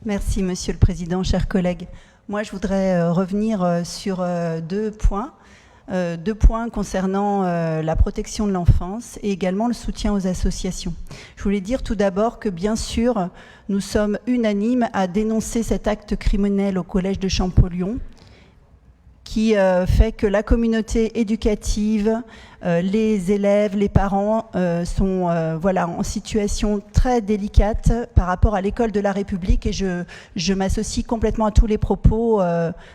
Merci, Monsieur le Président, chers collègues. Moi, je voudrais revenir sur deux points concernant la protection de l'enfance et également le soutien aux associations. Je voulais dire tout d'abord que, bien sûr, nous sommes unanimes à dénoncer cet acte criminel au Collège de Champollion qui fait que la communauté éducative, les élèves, les parents sont en situation très délicate par rapport à l'école de la République, et je m'associe complètement à tous les propos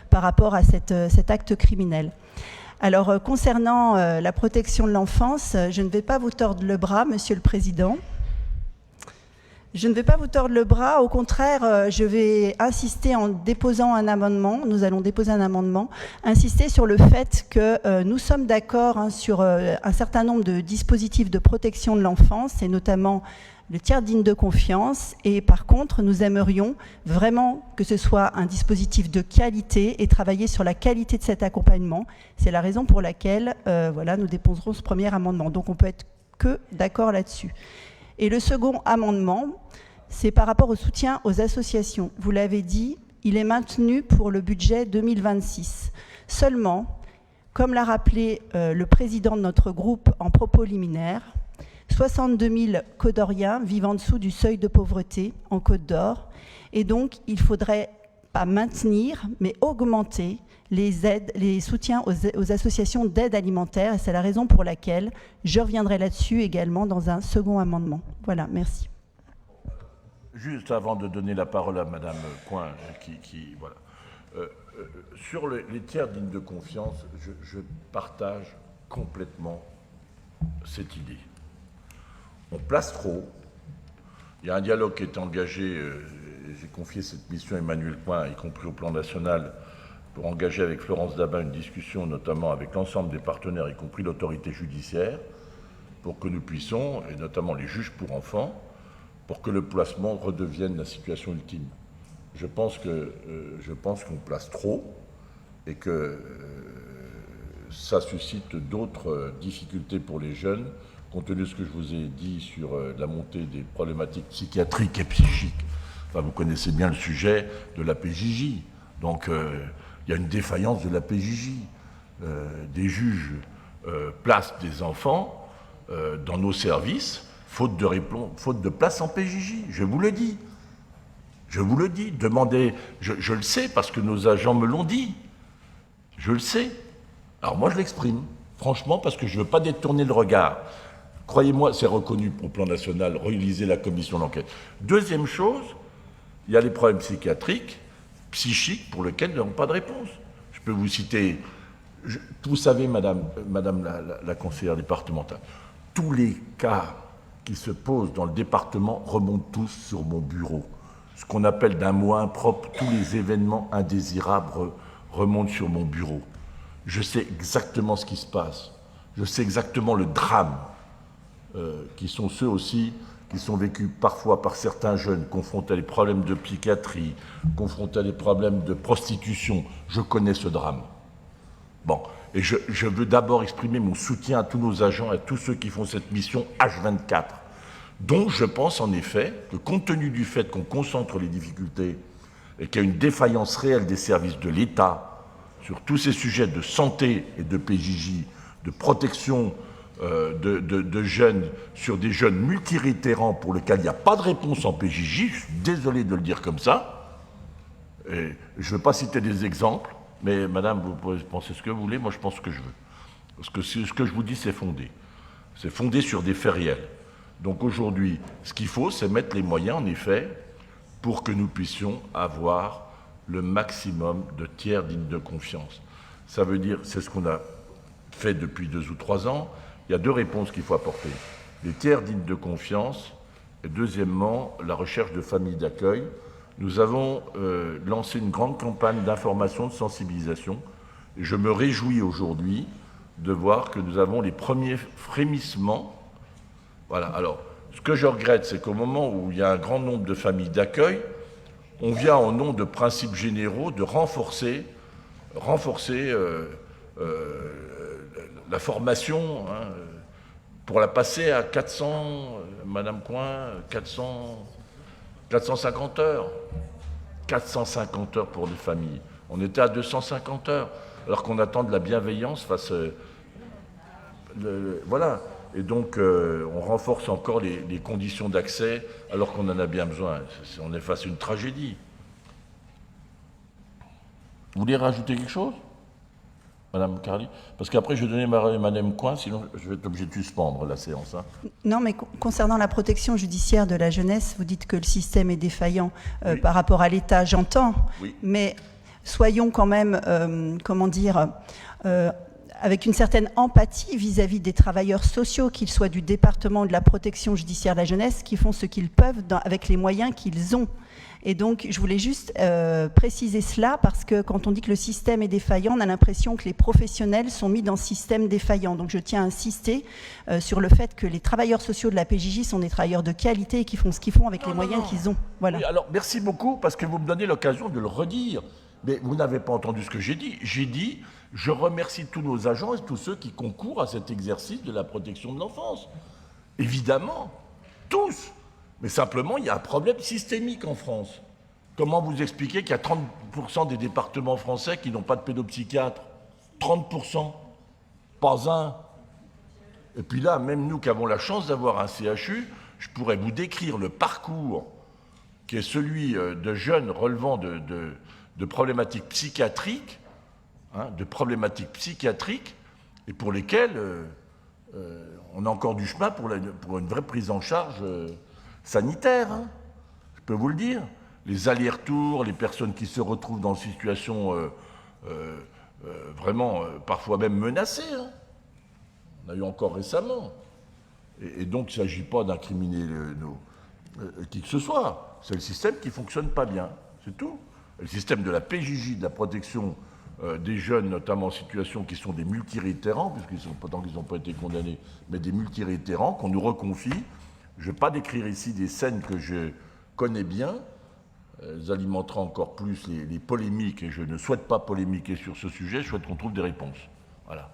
par rapport à cet acte criminel. Alors, concernant la protection de l'enfance, je ne vais pas vous tordre le bras, Monsieur le Président. Je ne vais pas vous tordre le bras, au contraire, je vais insister en déposant un amendement, nous allons déposer un amendement, insister sur le fait que nous sommes d'accord sur un certain nombre de dispositifs de protection de l'enfance, et notamment le tiers digne de confiance, et par contre, nous aimerions vraiment que ce soit un dispositif de qualité et travailler sur la qualité de cet accompagnement. C'est la raison pour laquelle nous déposerons ce premier amendement. Donc on peut être que d'accord là-dessus. Et le second amendement, c'est par rapport au soutien aux associations. Vous l'avez dit, il est maintenu pour le budget 2026. Seulement, comme l'a rappelé le président de notre groupe en propos liminaire, 62 000 Côte-d'Oriens vivent en dessous du seuil de pauvreté en Côte d'Or. Et donc, il ne faudrait pas maintenir, mais augmenter les aides, les soutiens aux associations d'aide alimentaire. Et c'est la raison pour laquelle je reviendrai là-dessus également dans un second amendement. Voilà, merci. Juste avant de donner la parole à Madame Coin, sur les tiers dignes de confiance, je partage complètement cette idée. On place trop. Il y a un dialogue qui est engagé, j'ai confié cette mission à Emmanuel Coin, y compris au plan national, pour engager avec Florence Dabin une discussion, notamment avec l'ensemble des partenaires, y compris l'autorité judiciaire, pour que nous puissions, et notamment les juges pour enfants, pour que le placement redevienne la situation ultime. Je pense qu'on place trop et que ça suscite d'autres difficultés pour les jeunes, compte tenu de ce que je vous ai dit sur la montée des problématiques psychiatriques et psychiques. Enfin, vous connaissez bien le sujet de la PJJ. Donc, il y a une défaillance de la PJJ. Des juges placent des enfants dans nos services, faute de place en PJJ. Je vous le dis. Demandez, je le sais parce que nos agents me l'ont dit. Je le sais. Alors moi, je l'exprime, franchement, parce que je ne veux pas détourner le regard. Croyez-moi, c'est reconnu au plan national, relisez la commission d'enquête. Deuxième chose, il y a les problèmes psychiatriques, psychiques, pour lesquels nous n'avons pas de réponse. Je peux vous citer, vous savez, madame la conseillère départementale, tous les cas qui se posent dans le département remontent tous sur mon bureau. Ce qu'on appelle d'un mot impropre, tous les événements indésirables remontent sur mon bureau. Je sais exactement ce qui se passe. Je sais exactement le drame qui sont ceux aussi qui sont vécus parfois par certains jeunes confrontés à des problèmes de psychiatrie, confrontés à des problèmes de prostitution. Je connais ce drame. Bon, et je veux d'abord exprimer mon soutien à tous nos agents, à tous ceux qui font cette mission H24, dont je pense en effet que compte tenu du fait qu'on concentre les difficultés et qu'il y a une défaillance réelle des services de l'État sur tous ces sujets de santé et de PJJ, de protection de jeunes, sur des jeunes multirétérants pour lesquels il n'y a pas de réponse en PJJ, je suis désolé de le dire comme ça, et je ne veux pas citer des exemples, mais madame, vous pouvez penser ce que vous voulez, moi je pense ce que je veux. Parce que ce que je vous dis, c'est fondé. C'est fondé sur des faits réels. Donc aujourd'hui, ce qu'il faut, c'est mettre les moyens, en effet, pour que nous puissions avoir le maximum de tiers dignes de confiance. Ça veut dire, c'est ce qu'on a fait depuis 2 ou 3 ans, il y a 2 réponses qu'il faut apporter. Les tiers dignes de confiance, et deuxièmement, la recherche de familles d'accueil. Nous avons lancé une grande campagne d'information, de sensibilisation, et je me réjouis aujourd'hui de voir que nous avons les premiers frémissements. Voilà. Alors, ce que je regrette, c'est qu'au moment où il y a un grand nombre de familles d'accueil, on vient au nom de principes généraux de renforcer la formation, pour la passer à 400, Madame Coin, 450 heures. 450 heures pour les familles. On était à 250 heures, alors qu'on attend de la bienveillance face... voilà. Et donc, on renforce encore les conditions d'accès, alors qu'on en a bien besoin. On est face à une tragédie. Vous voulez rajouter quelque chose, Madame Carly? Parce qu'après, je vais donner Madame Coin, sinon je vais être obligé de suspendre la séance. Hein. Non, mais concernant la protection judiciaire de la jeunesse, vous dites que le système est défaillant Oui. par rapport à l'État, j'entends, Oui. mais soyons quand même, avec une certaine empathie vis-à-vis des travailleurs sociaux, qu'ils soient du département de la protection judiciaire de la jeunesse, qui font ce qu'ils peuvent avec les moyens qu'ils ont. Et donc, je voulais juste préciser cela, parce que quand on dit que le système est défaillant, on a l'impression que les professionnels sont mis dans ce système défaillant. Donc, je tiens à insister sur le fait que les travailleurs sociaux de la PJJ sont des travailleurs de qualité et qui font ce qu'ils font avec les moyens qu'ils ont. Voilà. Oui, alors, merci beaucoup, parce que vous me donnez l'occasion de le redire. Mais vous n'avez pas entendu ce que j'ai dit. J'ai dit, je remercie tous nos agents et tous ceux qui concourent à cet exercice de la protection de l'enfance. Évidemment, tous. Mais simplement, il y a un problème systémique en France. Comment vous expliquez qu'il y a 30% des départements français qui n'ont pas de pédopsychiatre? 30%. Pas un. Et puis là, même nous qui avons la chance d'avoir un CHU, je pourrais vous décrire le parcours qui est celui de jeunes relevant de problématiques psychiatriques, et pour lesquelles on a encore du chemin pour une vraie prise en charge sanitaire. Hein. Je peux vous le dire. Les allers-retours, les personnes qui se retrouvent dans une situation vraiment parfois même menacée. Hein. On a eu encore récemment. Et donc, il ne s'agit pas d'incriminer qui que ce soit. C'est le système qui ne fonctionne pas bien. C'est tout. Le système de la PJJ, de la protection des jeunes, notamment en situation qui sont des multiréitérants, puisqu'ils sont pas tant qu'ils n'ont pas été condamnés, mais des multiréitérants, qu'on nous reconfie. Je ne vais pas décrire ici des scènes que je connais bien. Elles alimenteront encore plus les polémiques, et je ne souhaite pas polémiquer sur ce sujet, je souhaite qu'on trouve des réponses. Voilà.